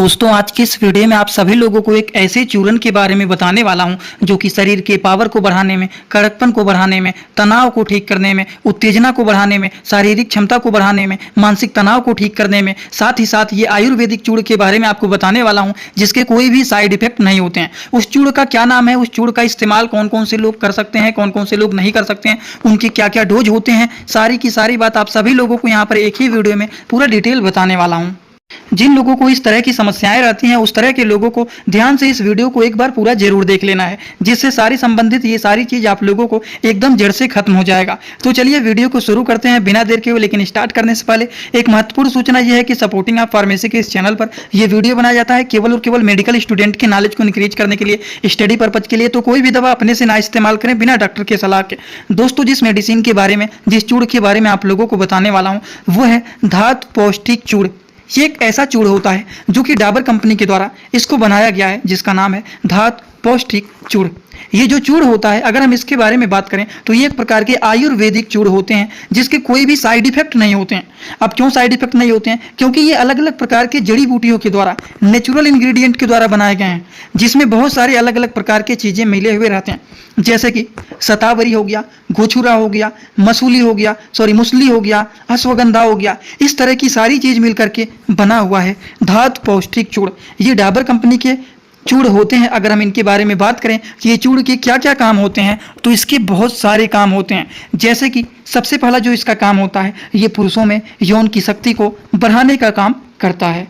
दोस्तों आज की इस वीडियो में आप सभी लोगों को एक ऐसे चूर्ण के बारे में बताने वाला हूं जो कि शरीर के पावर को बढ़ाने में, कड़कपन को बढ़ाने में, तनाव को ठीक करने में, उत्तेजना को बढ़ाने में, शारीरिक क्षमता को बढ़ाने में, मानसिक तनाव को ठीक करने में, साथ ही साथ ये आयुर्वेदिक चूर्ण के बारे में आपको बताने वाला हूँ जिसके कोई भी साइड इफेक्ट नहीं होते हैं। उस चूर्ण का क्या नाम है, उस चूर्ण का इस्तेमाल कौन कौन से लोग कर सकते हैं, कौन कौन से लोग नहीं कर सकते हैं, उनके क्या क्या डोज होते हैं, सारी की सारी बात आप सभी लोगों को यहाँ पर एक ही वीडियो में पूरा डिटेल बताने वाला हूँ। जिन लोगों को इस तरह की समस्याएं रहती हैं उस तरह के लोगों को ध्यान से इस वीडियो को एक बार पूरा जरूर देख लेना है, जिससे सारी संबंधित ये सारी चीज आप लोगों को एकदम जड़ से खत्म हो जाएगा। तो चलिए वीडियो को शुरू करते हैं बिना देर के हुए। लेकिन स्टार्ट करने से पहले एक महत्वपूर्ण सूचना यह है कि सपोर्टिंग ऑफ फार्मेसी के इस चैनल पर यह वीडियो बनाया जाता है केवल और केवल मेडिकल स्टूडेंट के नॉलेज को इंक्रीज करने के लिए, स्टडी पर्पज के लिए। तो कोई भी दवा अपने से ना इस्तेमाल करें बिना डॉक्टर के सलाह के। दोस्तों जिस मेडिसिन के बारे में, जिस चूर्ण के बारे में आप लोगों को बताने वाला हूँ वो है धातु पौष्टिक चूर्ण। ये एक ऐसा चूर्ण होता है जो कि डाबर कंपनी के द्वारा इसको बनाया गया है, जिसका नाम है धातु पौष्टिक चूर्ण। ये जो चूर्ण होता है, अगर हम इसके बारे में बात करें तो ये एक प्रकार के आयुर्वेदिक चूर्ण होते हैं जिसके कोई भी साइड इफेक्ट नहीं होते हैं। अब क्यों साइड इफेक्ट नहीं होते हैं? क्योंकि ये अलग अलग प्रकार के जड़ी बूटियों के द्वारा, नेचुरल इंग्रेडिएंट के द्वारा बनाए गए हैं, जिसमें बहुत सारे अलग अलग प्रकार के चीज़ें मिले हुए रहते हैं, जैसे कि शतावरी हो गया, गोछुरा हो गया, मसूली हो गया, मुसली हो गया, अश्वगंधा हो गया। इस तरह की सारी चीज़ मिल करके बना हुआ है धातु पौष्टिक चूर्ण। ये डाबर कंपनी के चूर्ण होते हैं। अगर हम इनके बारे में बात करें कि ये चूर्ण के क्या क्या काम होते हैं तो इसके बहुत सारे काम होते हैं। जैसे कि सबसे पहला जो इसका काम होता है, ये पुरुषों में यौन की शक्ति को बढ़ाने का काम करता है।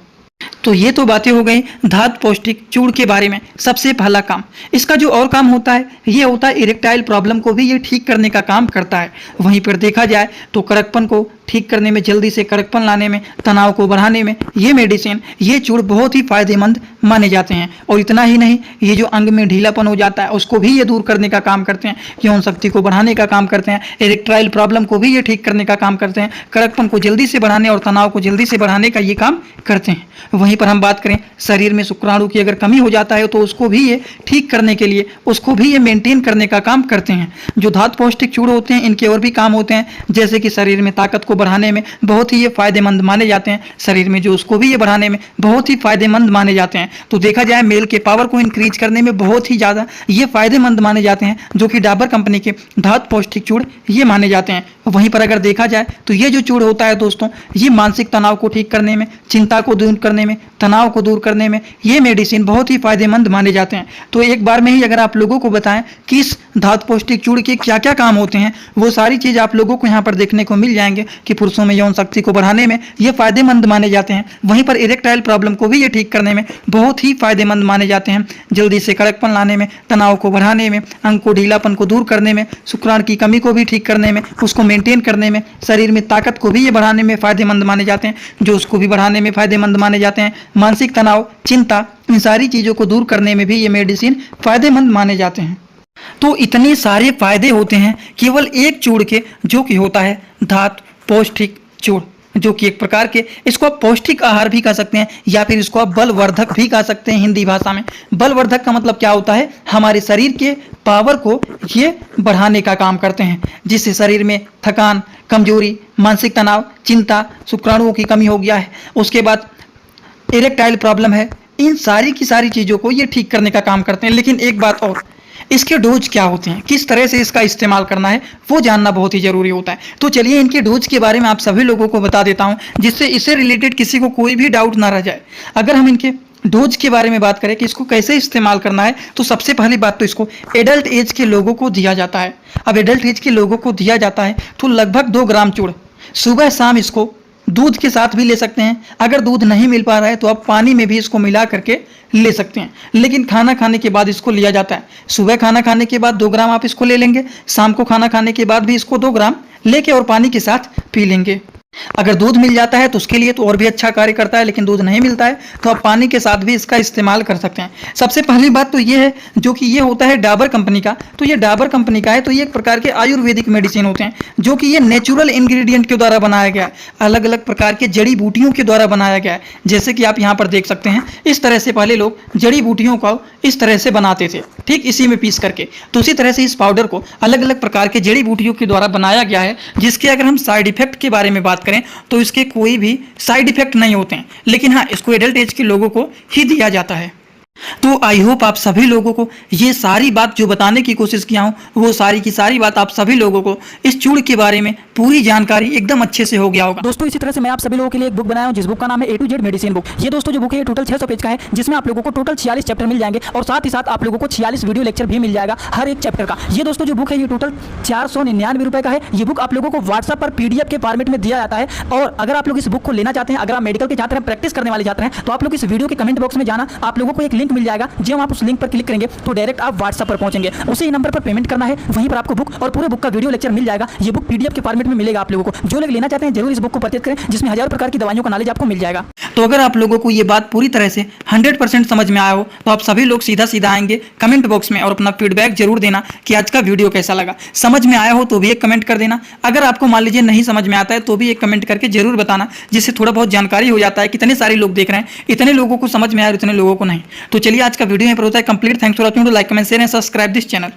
तो ये तो बातें हो गई धातु पौष्टिक चूर्ण के बारे में। सबसे पहला काम इसका जो और काम होता है, ये होता है इरेक्टाइल प्रॉब्लम को भी ये ठीक करने का काम करता है। वहीं पर देखा जाए तो कड़कपन को ठीक करने में, जल्दी से कड़कपन लाने में, तनाव को बढ़ाने में ये मेडिसिन, ये चूर्ण बहुत ही फायदेमंद माने जाते हैं। और इतना ही नहीं, ये जो अंग में ढीलापन हो जाता है उसको भी ये दूर करने का काम करते हैं, यौन शक्ति को बढ़ाने का काम करते हैं, इरेक्टाइल प्रॉब्लम को भी ये ठीक करने का काम करते हैं, कड़कपन को जल्दी से बढ़ाने और तनाव को जल्दी से बढ़ाने का ये काम करते हैं। वहीं पर हम बात करें शरीर में शुक्राणु की अगर कमी हो जाता है तो उसको भी ये ठीक करने के लिए, उसको भी ये मेंटेन करने का काम करते हैं। जो धातु पौष्टिक चूर्ण होते हैं इनके और भी काम होते हैं, जैसे कि शरीर में ताकत को बढ़ाने में बहुत ही ये फायदेमंद माने जाते हैं, शरीर में जो उसको भी ये बढ़ाने में बहुत ही फायदेमंद माने जाते हैं। तो देखा जाए मेल के पावर को इंक्रीज करने में बहुत ही ज़्यादा ये फायदेमंद माने जाते हैं, जो कि डाबर कंपनी के धातु पौष्टिक चूर्ण ये माने जाते हैं। वहीं पर अगर देखा जाए तो ये जो चूर्ण होता है दोस्तों, ये मानसिक तनाव को ठीक करने में, चिंता को दूर करने में, तनाव को दूर करने में ये मेडिसिन बहुत ही फायदेमंद माने जाते हैं। तो एक बार में ही अगर आप लोगों को बताएं कि इस धातु पौष्टिक चूर्ण के क्या क्या काम होते हैं, वो सारी चीज आप लोगों को यहाँ पर देखने को मिल जाएंगे कि पुरुषों में यौन शक्ति को बढ़ाने में ये फायदेमंद माने जाते हैं। वहीं पर इरेक्टाइल प्रॉब्लम को भी ये ठीक करने में बहुत ही फायदेमंद माने जाते हैं, जल्दी से कड़कपन लाने में, तनाव को बढ़ाने में, अंग को ढीलापन को दूर करने में, शुक्राणु की कमी को भी ठीक करने में, उसको मेंटेन करने में, शरीर में ताकत को भी ये बढ़ाने में फायदेमंद माने जाते हैं, जो उसको भी बढ़ाने में फायदेमंद माने जाते हैं, मानसिक तनाव, चिंता, इन सारी चीज़ों को दूर करने में भी ये मेडिसिन फायदेमंद माने जाते हैं। तो इतने सारे फायदे होते हैं केवल एक चूर्ण के, जो कि होता है धातु पौष्टिक चूर्ण, जो कि एक प्रकार के, इसको आप पौष्टिक आहार भी कह सकते हैं या फिर इसको आप बलवर्धक भी कह सकते हैं हिंदी भाषा में। बलवर्धक का मतलब क्या होता है? हमारे शरीर के पावर को ये बढ़ाने का काम करते हैं, जिससे शरीर में थकान, कमजोरी, मानसिक तनाव, चिंता, शुक्राणुओं की कमी हो गया है, उसके बाद इरेक्टाइल प्रॉब्लम है, इन सारी की सारी चीज़ों को ये ठीक करने का काम करते हैं। लेकिन एक बात और, इसके डोज क्या होते हैं, किस तरह से इसका इस्तेमाल करना है वो जानना बहुत ही जरूरी होता है। तो चलिए इनके डोज के बारे में आप सभी लोगों को बता देता हूं, जिससे इससे रिलेटेड किसी को कोई भी डाउट ना रह जाए। अगर हम इनके डोज के बारे में बात करें कि इसको कैसे इस्तेमाल करना है, तो सबसे पहली बात तो इसको एडल्ट एज के लोगों को दिया जाता है। अब एडल्ट एज के लोगों को दिया जाता है तो लगभग 2 ग्राम चूर्ण सुबह शाम इसको दूध के साथ भी ले सकते हैं। अगर दूध नहीं मिल पा रहा है तो आप पानी में भी इसको मिला करके ले सकते हैं, लेकिन खाना खाने के बाद इसको लिया जाता है। सुबह खाना खाने के बाद 2 ग्राम आप इसको ले लेंगे, शाम को खाना खाने के बाद भी इसको 2 ग्राम लेके और पानी के साथ पी लेंगे। अगर दूध मिल जाता है तो उसके लिए तो और भी अच्छा कार्य करता है, लेकिन दूध नहीं मिलता है तो आप पानी के साथ भी इसका इस्तेमाल कर सकते हैं। सबसे पहली बात तो ये है, जो कि ये होता है डाबर कंपनी का, तो ये डाबर कंपनी का है, तो ये एक प्रकार के आयुर्वेदिक मेडिसिन होते हैं, जो कि ये नेचुरल इंग्रेडिएंट के द्वारा बनाया गया है, अलग अलग प्रकार के जड़ी बूटियों के द्वारा बनाया गया है। जैसे कि आप यहाँ पर देख सकते हैं, इस तरह से पहले लोग जड़ी बूटियों को इस तरह से बनाते थे, ठीक इसी में पीस करके। तो उसी तरह से इस पाउडर को अलग अलग प्रकार के जड़ी बूटियों के द्वारा बनाया गया है, जिसके अगर हम साइड इफेक्ट के बारे में बात बात करें तो इसके कोई भी साइड इफेक्ट नहीं होते हैं, लेकिन हाँ इसको एडल्ट एज के लोगों को ही दिया जाता है। तो आई होप आप सभी लोगों को ये सारी बात जो बताने की कोशिश किया हूँ वो सारी की सारी बात आप सभी लोगों को इस चूड़ के बारे में पूरी जानकारी एकदम अच्छे से हो गया होगा। दोस्तों इसी तरह से मैं आप सभी लोगों के लिए एक बुक बनाया हूँ जिस बुक का नाम है A to Z medicine book. ये दोस्तों जो बुक है ये टोटल 600 पेज का है, जिसमें आप लोगों को टोटल 46 चैप्टर मिल जाएंगे और साथ ही साथ आप लोगों को 46 वीडियो लेक्चर भी मिल जाएगा हर एक चैप्टर का। ये दोस्तों जो बुक है ये टोटल 499 रुपए का है। ये बुक आप लोगों को व्हाट्सएप पर PDF के फॉर्मेट में दिया जाता है। और अगर आप लोग इस बुक को लेना चाहते हैं, अगर आप मेडिकल के छात्र हैं, प्रैक्टिस करने वाले छात्र हैं, तो आप लोग इस वीडियो के कमेंट बॉक्स में जाना, आप लोगों को एक लिंक मिल जाएगा। जब आप उस लिंक पर क्लिक करेंगे तो डायरेक्ट आप व्हाट्सएप पर पहुंचेंगे, उसी नंबर पर पेमेंट करना है, वहीं पर आपको बुक और पूरे बुक का वीडियो लेक्चर मिल जाएगा। ये बुक PDF के फॉर्मेट में मिलेगा आप लोगों को। जो लोग लेना चाहते हैं जरूर इस बुक को परचेज करें, जिसमें हजारों प्रकार की दवाइयों का नॉलेज आपको मिल जाएगा। तो अगर आप लोगों को ये बात पूरी तरह से 100% समझ में आया हो तो आप सभी लोग सीधा सीधा आएंगे कमेंट बॉक्स में और अपना फीडबैक जरूर देना कि आज का वीडियो कैसा लगा। समझ में आया हो तो भी एक कमेंट कर देना, अगर आपको मान लीजिए नहीं समझ में आता है तो भी एक कमेंट करके जरूर बताना, जिससे थोड़ा बहुत जानकारी हो जाता है कितने सारे लोग देख रहे हैं, इतने लोगों को समझ में आया और इतने लोगों को नहीं। तो चलिए आज का वीडियो यहाँ पर होता है complete. Thanks for watching. Like comment share and subscribe this channel.